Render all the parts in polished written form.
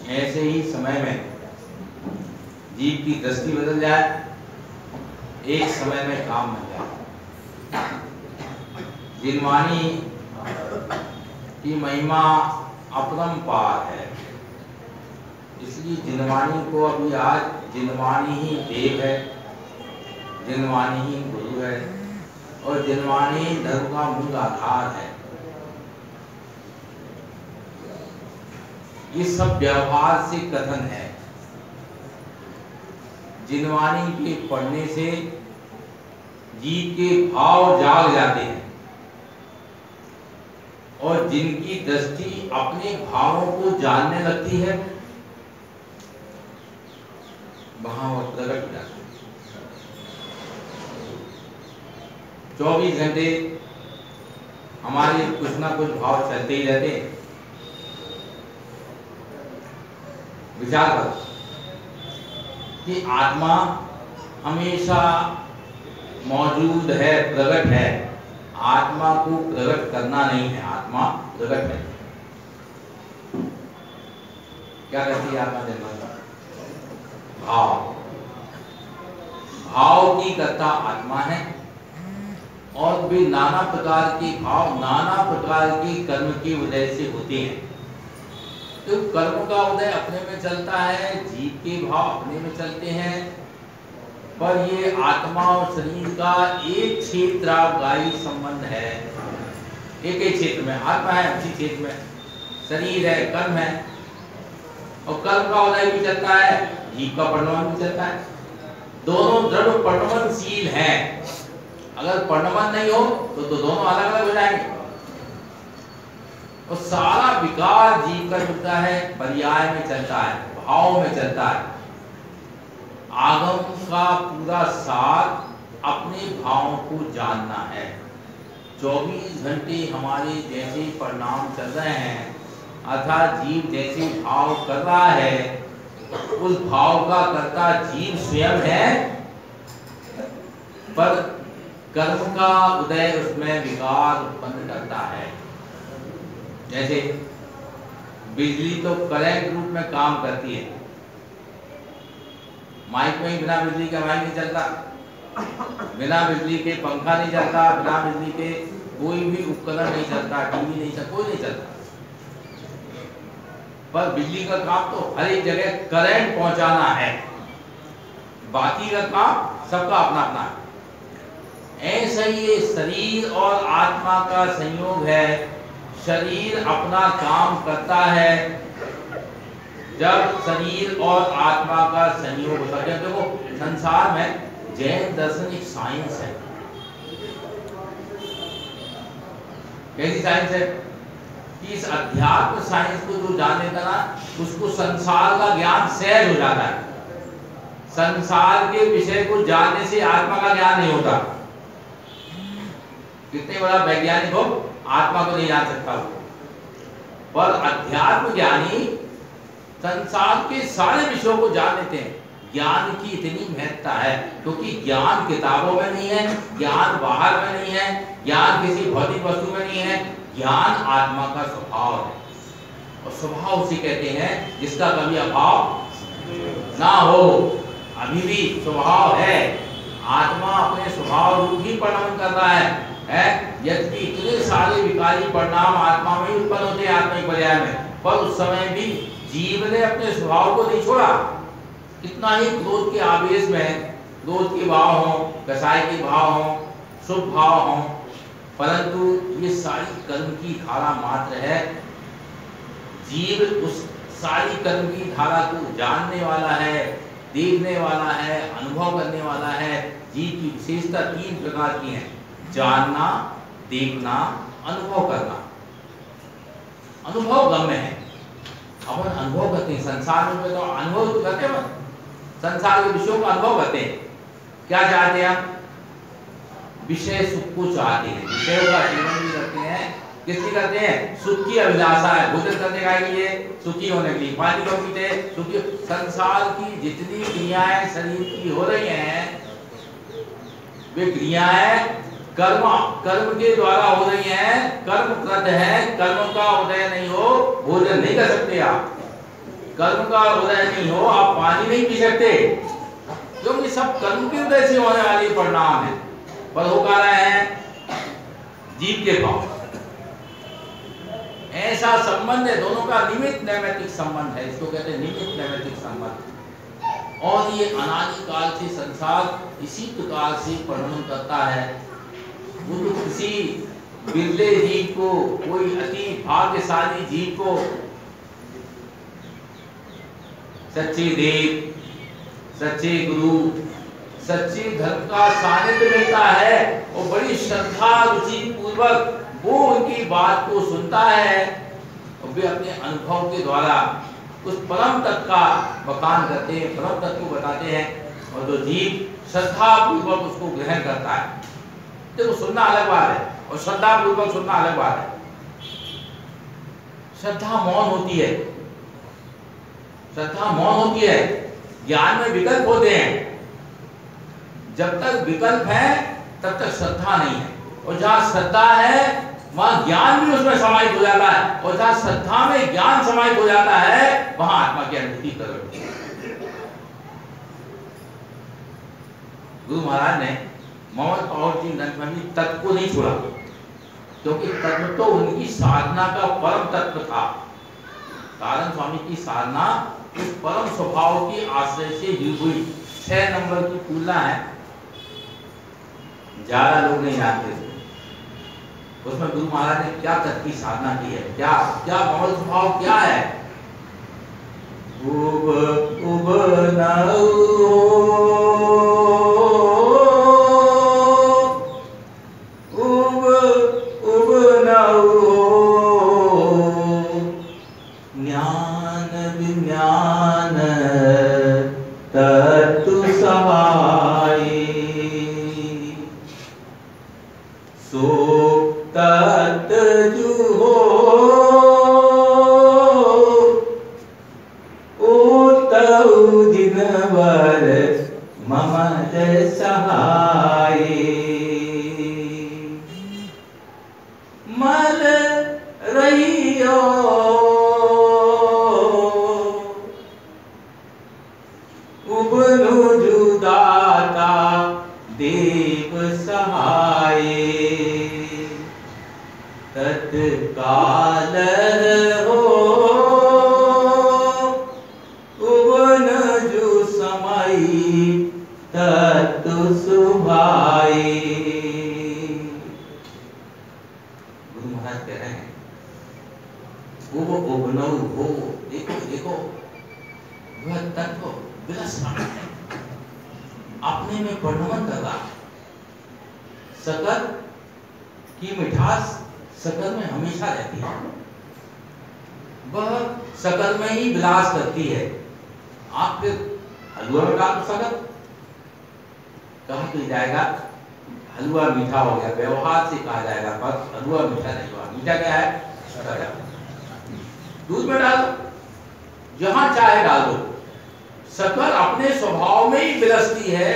ऐसे ही समय में जीव की दृष्टि बदल जाए, एक समय में काम बन जाए। जिनवानी की महिमा अपरंपार है, इसलिए जिनवानी को अभी आज जिनवानी ही देव है, जिनवानी ही गुरु है और जिनवानी धर्म का मूल आधार है। ये सब व्यवहार से कथन है। जिनवानी के पढ़ने से जीव के भाव जाग जाते हैं और जिनकी दृष्टि अपने भावों को जानने लगती है वहां वो प्रकट हो जाते हैं। 24 घंटे हमारे कुछ ना कुछ भाव चलते ही रहते हैं। विचार करो कि आत्मा हमेशा मौजूद है, प्रकट है। आत्मा को प्रकट करना नहीं है, आत्मा प्रकट है। क्या कहती है आत्मा? भाव, भाव की कर्ता आत्मा है और वे नाना प्रकार के भाव नाना प्रकार के कर्म की वजह से होते हैं। तो कर्म का उदय अपने में चलता है, जीव के भाव अपने में चलते हैं, पर ये आत्मा और शरीर का एक क्षेत्रावगाही संबंध है। एक एक क्षेत्र में आत्मा है, उसी क्षेत्र में शरीर है, कर्म है और कर्म का उदय भी चलता है, जीव का परिणमन भी चलता है। दोनों दृढ़ परिणमनशील हैं। अगर परिणमन नहीं हो तो दोनों अलग अलग हो जाएंगे। और सारा विकार जीव का चलता है, पर्याय में चलता है, भाव में चलता है। आगम का पूरा साथ अपने भावों को जानना है। 24 घंटे हमारे जैसे परिणाम चल रहे हैं, अर्थात जीव जैसे भाव कर रहा है, उस भाव का कर्ता जीव स्वयं है, पर कर्म का उदय उसमें विकार उत्पन्न करता है। जैसे बिजली तो करंट रूप में काम करती है। माइक में ही बिना बिजली के माइक नहीं चलता, बिना बिजली के पंखा नहीं चलता, बिना बिजली के कोई भी उपकरण नहीं चलता, टीवी नहीं चलता, कोई नहीं चलता। पर बिजली का काम तो हर एक जगह करंट पहुंचाना है, बाकी का काम सबका अपना अपना है। ऐसा ही ये शरीर और आत्मा का संयोग है। शरीर अपना काम करता है जब शरीर और आत्मा का संयोग होता है। देखो संसार में जैन दर्शन एक साइंस है। कैसी साइंस है कि इस अध्यात्म साइंस को जो जान लेता ना, उसको संसार का ज्ञान सहज हो जाता है। संसार के विषय को जानने से आत्मा का ज्ञान नहीं होता। कितने बड़ा वैज्ञानिक हो, आत्मा को नहीं जान सकता हो। पर अध्यात्म ज्ञानी संसार के सारे विषयों को जान लेते हैं। ज्ञान की इतनी महत्ता है क्योंकि ज्ञान किताबों में नहीं है, ज्ञान बाहर में नहीं है, ज्ञान किसी भौतिक वस्तु में नहीं है। ज्ञान आत्मा का स्वभाव है और स्वभाव उसे कहते हैं जिसका कभी अभाव ना हो। अभी भी स्वभाव है, आत्मा अपने स्वभाव रूप ही परिणाम कर रहा है। यद्यपि इतने सारे विकारी परिणाम आत्मा में उत्पन्न होते हैं आत्मिक पर्याय में, पर उस समय भी जीव ने अपने स्वभाव को नहीं छोड़ा। कितना ही क्रोध के आवेश में, क्रोध के भाव हो, कसाई के भाव हो, शुभ भाव हो, परंतु ये सारी कर्म की धारा मात्र है। जीव उस सारी कर्म की धारा को जानने वाला है, देखने वाला है, अनुभव करने वाला है। जीव की विशेषता 3 प्रकार की है: जानना, देखना, अनुभव करना। अनुभव गम्य है, अपन अनुभव करते हैं। संसार में तो अनुभव तो करते हैं, संसार के विषयों का अनुभव करते हैं। क्या चाहते हैं हम? विषय सुख को चाहते हैं, विषयों का सेवन भी करते हैं। किसकी करते हैं? सुख की अभिलाषा है, भोजन करने का लिए, सुखी होने के लिए। पानी क्यों पीते? सुखी। संसार की जितनी क्रियाएं शरीर की हो रही हैं, वे क्रियाएं कर्म के द्वारा हो रही हैं, कर्म कृत है। कर्म का उदय नहीं हो, भोजन नहीं कर सकते आप। कर्म का उदय नहीं हो, आप पानी नहीं पी सकते, क्योंकि सब कर्म के उदय से होने वाली परिणाम है। पर हो क्या रहे हैं? जीव के भाव। ऐसा संबंध है, दोनों का निमित्त नैमित्तिक संबंध है। इसको कहते हैं निमित्त नैमित्तिक संबंध। और ये अनादि काल से संसार इसी प्रकार से परिणमन करता है। वो तो किसी बिरले जीव को, कोई अति भाग्यशाली जीव को सच्चे देव, सच्चे गुरु, सच्चे धर्म का सानिध्य मिलता है और बड़ी श्रद्धा रुचि पूर्वक वो उनकी बात को सुनता है और वे अपने अनुभव के द्वारा उस परम तत्व का बखान करते हैं, परम तत्व को बताते हैं। और जो जीव श्रद्धा पूर्वक उसको ग्रहण करता है, देखो सुनना अलग बात है और श्रद्धा पूर्वक सुनना अलग बात है। श्रद्धा मौन होती है, श्रद्धा मौन होती है। ज्ञान में विकल्प होते हैं, जब तक विकल्प है तब तक श्रद्धा नहीं है। और जहां श्रद्धा है वहां ज्ञान भी उसमें समाहित हो जाता है, और जहां श्रद्धा में ज्ञान समाहित हो जाता है वहां आत्मा की अनुभूति प्रकट होती है। गुरु महाराज ने मोहम्मद पावर जी नंदमणि तत्व को नहीं छोड़ा, क्योंकि तत्व तो उनकी साधना का परम तत्व था। कारण स्वामी की साधना उस परम स्वभाव की आश्रय से हुई। 6 नंबर की तुलना है, ज्यादा लोग नहीं जानते उसमें गुरु महाराज ने क्या तत्व की साधना की है, क्या क्या परम स्वभाव क्या है। ज्ञान विज्ञान तत्व सहाय सो तत्व हो ओ जिनवर मम सहाय मल रहियो उबनु जुदाता देव सहाय तत्काल हो उबन जु समय तत्व सुभाय। गुरु महाराज कह रहे हैं वो उबनौ हो, देखो देखो वह तत्व विलक्षण है, अपने में परिणमन कर रहा। शक्कर की मिठास शक्कर में हमेशा रहती है, वह शक्कर में ही विलास करती है। आप फिर हलवा में डाल दो शक्कर, कहा तो जाएगा हलवा मीठा हो गया, व्यवहार से कहा जाएगा, पर हलवा मीठा नहीं हुआ। मीठा क्या है? शक्कर। दूध में डाल दो, जहां चाहे डाल दो, शक्कर अपने स्वभाव में ही विलसती है।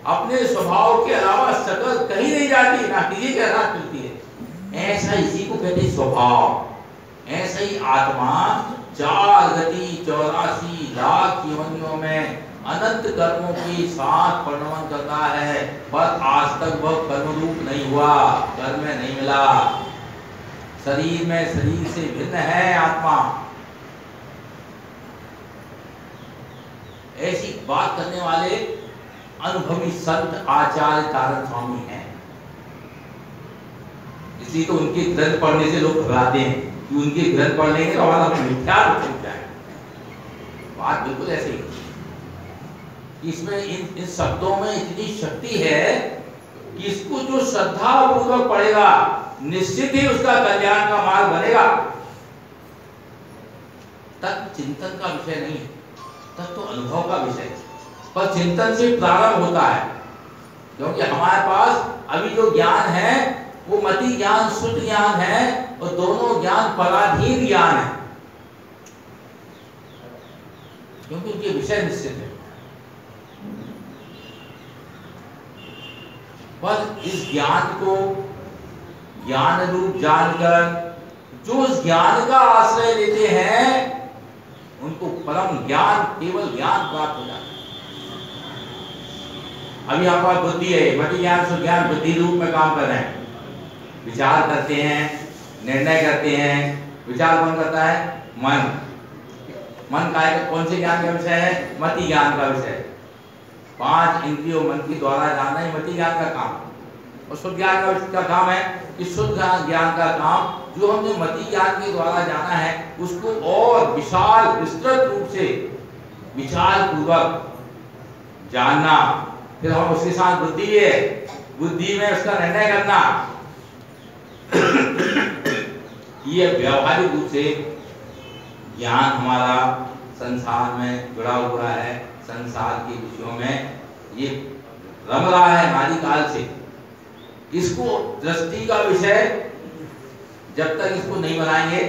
अपने स्वभाव के अलावा शक्कर कहीं नहीं जाती, ना किसी के साथ मिलती है। ऐसा इसी को कहते हैं स्वभाव। ऐसा ही आत्मा 4 गति 84 लाख योनियों में अनंत कर्मों के साथ परिणमन कर रहा है, पर आज तक वह कर्म रूप नहीं हुआ, कर्म में नहीं मिला। शरीर में शरीर से भिन्न है आत्मा। ऐसी बात करने वाले अनुभवी संत आचार्य तारण स्वामी हैं। इसलिए तो उनके ग्रंथ पढ़ने से लोग घबराते हैं कि उनके ग्रंथ पढ़ लेंगे तो हमारा मिथ्या छूट जाएगा। बात बिल्कुल ऐसे ही, इसमें इन शब्दों में इतनी शक्ति है कि इसको जो श्रद्धा पूर्वक पढ़ेगा निश्चित ही उसका कल्याण का मार्ग बनेगा। तत्व चिंतन का विषय नहीं है, तत्व तो अनुभव का विषय है, पर चिंतन से प्रारंभ होता है। क्योंकि हमारे पास अभी जो ज्ञान है वो मति ज्ञान, शुद्ध ज्ञान है, और दोनों ज्ञान पराधीन ज्ञान है, क्योंकि उनके विषय निश्चित है। पर इस ज्ञान को ज्ञान रूप जानकर जो उस ज्ञान का आश्रय लेते हैं उनको परम ज्ञान, केवल ज्ञान प्राप्त हो जाता है। अभी आपका बुद्धि है, मति ज्ञान शुद्ध ज्ञान बुद्धि रूप में काम कर रहे हैं, विचार करते हैं, निर्णय करते हैं। विचार कौन करता है? मन। मन का कौन से ज्ञान का विषय है? मति ज्ञान का विषय। 5 इंद्रियों मन के द्वारा जानना ही मति ज्ञान का काम, और शुद्ध ज्ञान का काम है कि शुद्ध ज्ञान का काम जो हमने मति ज्ञान के द्वारा जाना है उसको और विशाल विस्तृत रूप से विचार पूर्वक जानना, फिर हम उसके साथ बुद्धि है, बुद्धि में उसका निर्णय करना। ये व्यवहारिक रूप से ज्ञान हमारा संसार में जुड़ा हुआ है, संसार के विषयों में ये रम रहा है नारी काल से। इसको दृष्टि का विषय जब तक इसको नहीं बनाएंगे,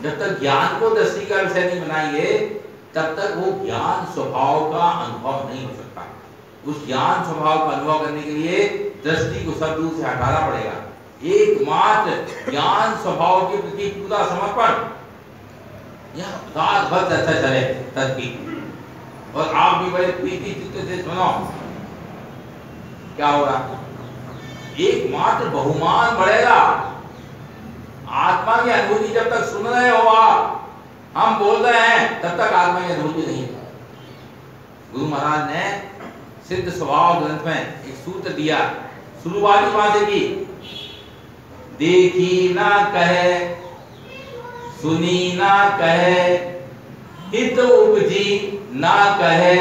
जब तक ज्ञान को दृष्टि का विषय नहीं बनाएंगे, तब तक वो ज्ञान स्वभाव का अनुभव नहीं हो सकता। उस ज्ञान स्वभाव का अनुभव करने के लिए दृष्टि को सब दूर से हटाना पड़ेगा। एकमात्र ज्ञान स्वभाव के प्रति पूरा समर्पण, यह रात भर चर्चा चले तब की, और आप भी बड़े प्रीति चित्त से सुनो क्या होगा। एकमात्र बहुमान बढ़ेगा। आत्मा की अनुभूति जब तक सुन रहे हो आप, हम बोल रहे हैं, तब तक आत्मा की अनुभूति नहीं है। गुरु महाराज ने सिद्ध स्वभाव ग्रंथ में एक सूत्र दिया, शुरुआती वहां से की, देखी ना कहे, सुनी ना कहे, हित उपजी ना कहे।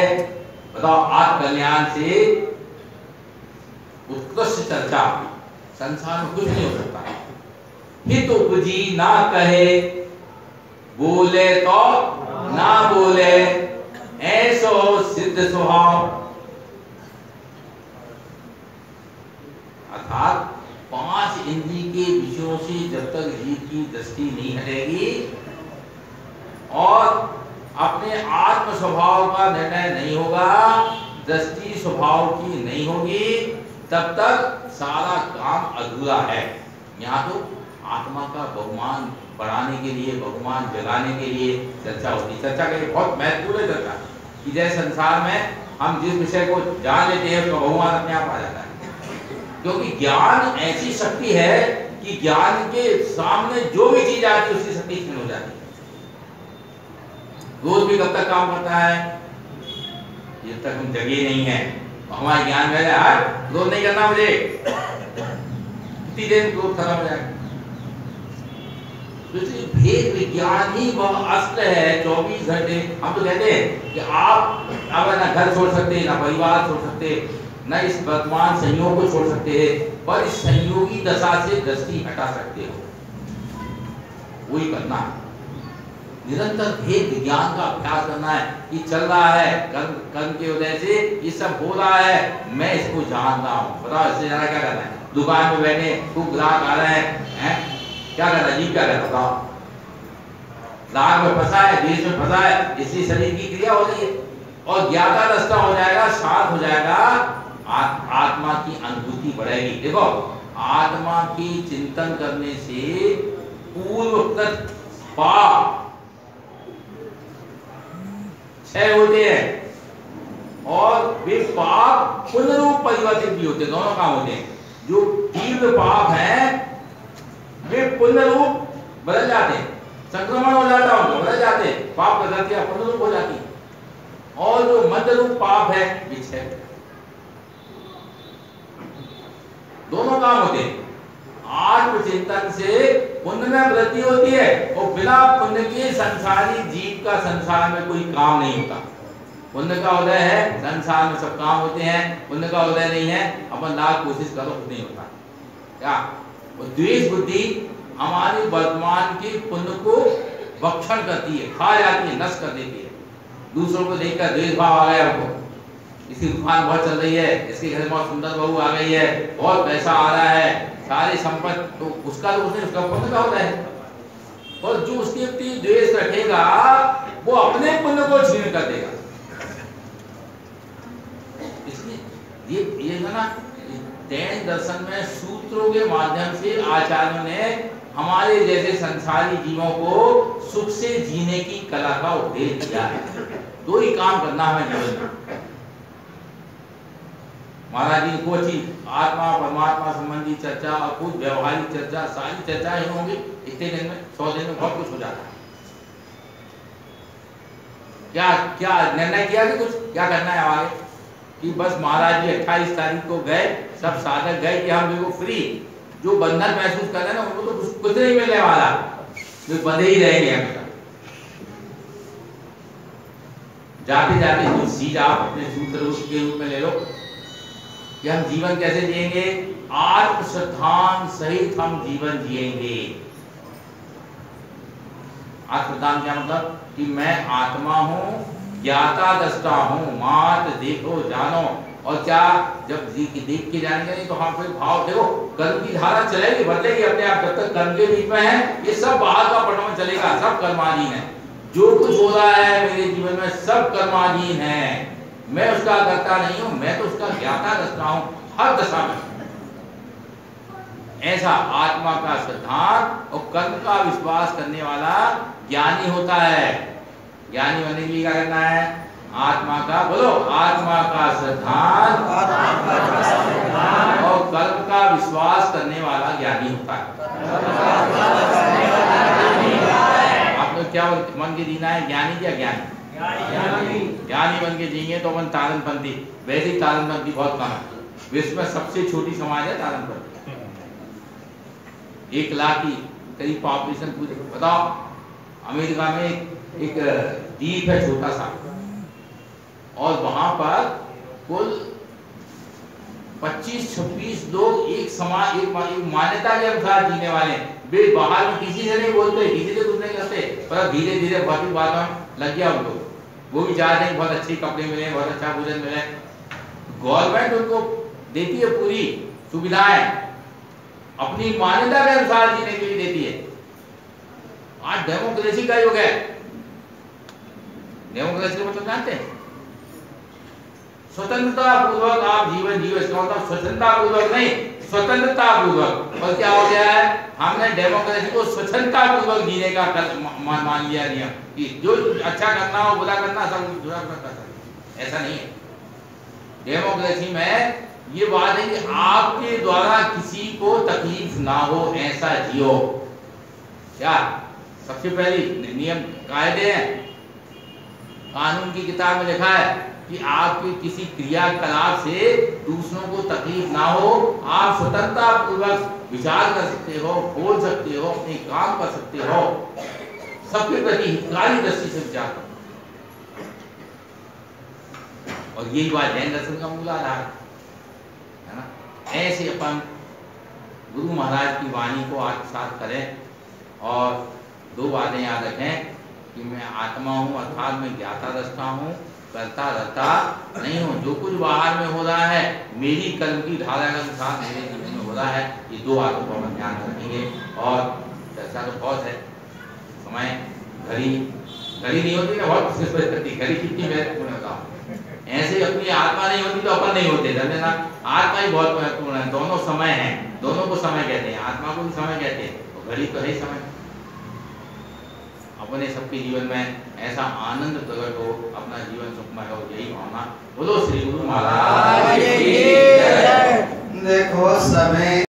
बताओ, आत्मकल्याण से उत्कृष्ट चर्चा संसार में कुछ नहीं हो सकता। हित उपजी ना कहे, बोले तो ना बोले, ऐसो सिद्ध स्वभाव। अर्थात 5 इंद्रिय के विषयों से जब तक जीव की दृष्टि नहीं हटेगी और अपने आत्म स्वभाव का निर्णय नहीं होगा, दृष्टि स्वभाव की नहीं होगी, तब तक सारा काम अधूरा है। यहाँ तो आत्मा का बहुमान बढ़ाने के लिए, बहुमान जगाने के लिए चर्चा होती है। चर्चा के लिए बहुत महत्वपूर्ण चर्चा कि जैसे संसार में हम जिस विषय को जान लेते हैं उसका बहुमान अपने आप आ जाता है। क्योंकि ज्ञान ऐसी शक्ति है कि ज्ञान के सामने जो भी चीज आती है उसकी शक्ति क्षीण हो जाती है। रोज भी कब तक काम करता है? जब तक हम जगे नहीं है। हमारा ज्ञान में यार रोज नहीं करना मुझे, कितनी देर रोज खत्म हो जाएगा। भेद विज्ञान ही वह अस्त्र है 24 घंटे। हम तो कहते हैं कि आप अब ना घर छोड़ सकते, ना परिवार छोड़ सकते, न इस वर्तमान संयोग को छोड़ सकते हैं, पर इस संयोगी दशा से दृष्टि हटा सकते हो। वही करना है, निरंतर भेद विज्ञान का अभ्यास करना है कि चल रहा है कर्म के वजह से ये सब हो रहा है, मैं इसको जान रहा हूँ। बताओ इससे ज्यादा क्या करना है? दुकान में बैठे खूब ग्राहक आ रहे हैं, क्या करना है? जीव क्या करना? बताओ, राग में फंसा है, देश में फंसा है, इसी शरीर की क्रिया हो रही है, और ज्ञाता रास्ता हो जाएगा, शांत हो जाएगा, आत्मा की अनुभूति बढ़ेगी। देखो, आत्मा की चिंतन करने से पूर्वकृत पाप क्षय होते हैं और वे पाप पुनरूप परिवर्तित भी होते हैं। दोनों काम होते हैं। जो तीव्र पाप है वे पुनरूप बदल जाते हैं, संक्रमण हो जाता है उनको, बदल जाते हैं, पाप प्रगतियां पुनरूप हो जाती है। और जो मध्य रूप पाप है वे क्षय, दोनों काम होते हैं। कर्म से पुण्य में वृद्धि होती है, और बिना पुण्य के संसारी जीव का संसार में कोई काम नहीं होता। पुण्य का उदय है, संसार में सब काम होते हैं। पुण्य का उदय नहीं है, अपन लाख कोशिश करो कुछ नहीं होता। क्या द्वेष बुद्धि हमारे वर्तमान के पुण्य को भक्षण करती है, खा जाती है, नष्ट कर देती है। दूसरों को देखकर द्वेष भाव आ गया हमको, इसकी दुकान बहुत चल रही है, इसके घर में बहुत सुंदर बहू आ गई है, बहुत पैसा आ रहा है, सारी संपत्ति, तो उसका तो उसका पुण्य का होता है। और जो उसके प्रति द्वेष रखेगा वो अपने पुण्य को छीन कर देगा। इसलिए ये है ना, जैन दर्शन में सूत्रों के माध्यम से आचार्यों ने हमारे जैसे संसारी जीवों को सुख से जीने की कला का उपदेश दिया है। दो ही काम करना हमें जीवन में। महाराज जी को अच्छी आत्मा परमात्मा संबंधी चर्चा और कुछ व्यवहारिक चर्चा, सारी चर्चाएं होंगी इतने दिन में, 100 दिन में बहुत कुछ हो जाता है। क्या क्या निर्णय किया कि कुछ क्या करना है आगे, कि बस महाराज जी 28 तारीख को गए, सब साधक गए कि हम देखो फ्री, जो बंधन महसूस कर रहे हैं ना उनको तो कुछ नहीं मिलने वाला, वे बंधे ही रहेंगे हमेशा। जाते जाते कुछ चीज आप अपने सूत्र के रूप में ले लो कि हम जीवन कैसे जिएंगे। आत्म श्रद्धान सहित हम जीवन जिएंगे। आत्म श्रद्धान क्या मतलब, कि मैं आत्मा हूँ, ज्ञाता दृष्टा हूँ, मात देखो जानो। और क्या जब देख के जानेंगे नहीं तो हम फिर भाव देखो, कर्म की धारा चलेगी, बदलेगी अपने आप। जब तक कर्म के बीच में है ये सब बाहर का पटवन चलेगा, सब कर्माधीन है। जो कुछ हो रहा है मेरे जीवन में सब कर्माधीन है, मैं उसका करता नहीं हूं, मैं तो उसका ज्ञाता दृष्टा हूं हर दशा में। ऐसा आत्मा का सिद्धांत और कर्म का विश्वास करने वाला ज्ञानी होता है। ज्ञानी बनने के लिए क्या करना है, आत्मा का, बोलो, आत्मा का सिद्धांत और कर्म का विश्वास करने वाला ज्ञानी होता है। आपने क्या मन के जीना है, ज्ञानी या ज्ञानी? ज्ञानी बन के जिएंगे तो अपन तारनपंथी, वैसे ही तारनपंथी बहुत कम है। विश्व में सबसे छोटी समाज है तारनपंथी। 1 लाख की करीब पॉपुलेशन पूरी। बताओ, अमेरिका में एक द्वीप है छोटा सा, और वहां पर कुल 25-26 लोग एक समाज, एक मान्यता के अनुसार जीने वाले हैं। वे बाहर में किसी से नहीं बोलते, किसी से कुछ नहीं करते, पर धीरे धीरे भौतिक बातों में लग गया उनको। वो भी चाहते हैं बहुत अच्छे कपड़े मिले, बहुत अच्छा भोजन मिले। गवर्नमेंट उनको देती है पूरी सुविधाएं, अपनी मान्यता के अनुसार जीने के लिए देती है। आज डेमोक्रेसी का युग है। डेमोक्रेसी का मतलब जानते हैं? स्वतंत्रता पूर्वक आप जीवन जियो। इसका मतलब स्वतंत्रता पूर्वक नहीं, स्वतंत्रता पूर्वक। और क्या हो गया है, हमने डेमोक्रेसी को स्वतंत्रता पूर्वक जीने का मान लिया नियम, कि जो अच्छा करना हो, बुरा करना, सब बुरा कर सकते। ऐसा नहीं है। डेमोक्रेसी में ये बात है कि आपके द्वारा किसी को तकलीफ ना हो, ऐसा जियो। क्या सबसे पहली नियम कायदे हैं, कानून की किताब में लिखा है कि आपकी किसी क्रियाकलाप से दूसरों को तकलीफ ना हो, आप स्वतंत्रता पूर्वक विचार कर सकते हो, बोल सकते हो, अपने काम कर सकते हो, सबके प्रति हितकारी दृष्टि से विचार करो। और यही बात जैन दर्शन का मूल आधार है ना। ऐसे अपन गुरु महाराज की वाणी को आत्मसात करें, और 2 बातें याद रखें कि मैं आत्मा हूँ, अर्थात मैं ज्ञाता दृष्टा हूँ, करता रहता नहीं हूँ। जो कुछ बाहर में हो रहा है मेरी कर्म की धारा के अनुसार मेरे जीवन में हो रहा है। ये 2 बातों को हम ध्यान रखेंगे। और चर्चा तो बहुत है, समय घड़ी नहीं होती ना, बहुत करती घड़ी कितनी महत्वपूर्ण है। ऐसे अपनी आत्मा नहीं होती तो अपन नहीं होते, समझना। आत्मा ही बहुत महत्वपूर्ण है। दोनों समय है, दोनों को समय कहते हैं, आत्मा को भी समय कहते हैं, तो घड़ी तो है ही समय। अपने सबके जीवन में ऐसा आनंद प्रकट हो, अपना जीवन सुखमय हो, यही भावना। बोलो श्री गुरु महाराज की जय। देखो समय